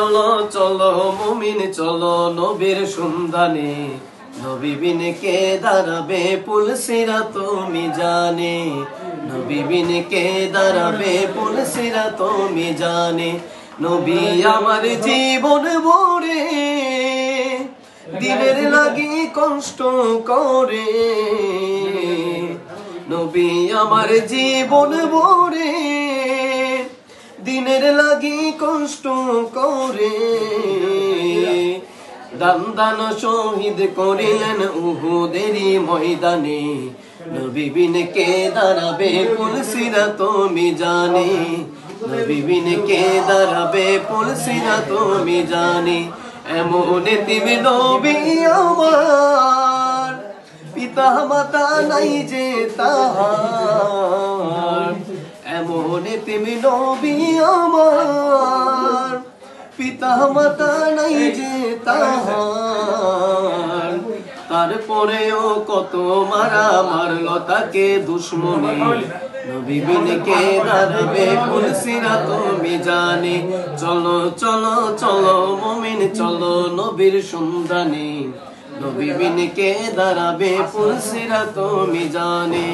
চলো চলো মুমিন চলো নবীর সন্ধানে, নবী বিন কে দাঁড়াবে পুলসিরাত মিজানে, নবী বিন কে দাঁড়াবে পুলসিরাত মিজানে। নবী আমার জীবন ভরে দিনের লাগি কষ্ট করে, নবী আমার জীবন ভরে দিনের লাগি কষ্ট করে। দান দান শহীদ করিলেন উহুদেরই ময়দানে, নবী বিন কে দাঁড়াবে পুলসিরাত মিজানে, নবী বিন কে দাঁড়াবে পুলসিরাত মিজানে। এমন এতিম নবী আমার, পিতা মাতা নাই যে তাহার, এমন এতিম নবী আমার, পিতা মাতা নাই যে তাহার। তারপরেও কত মারা মারলো তাকে দুশ্মনে, নবী বিন কে দাঁড়াবে পুলসিরাত মিজানে। চলো চলো চলো মুমিন চলো নবীর সন্ধানে, নবী বিন কে দাঁড়াবে পুলসিরাত মিজানে।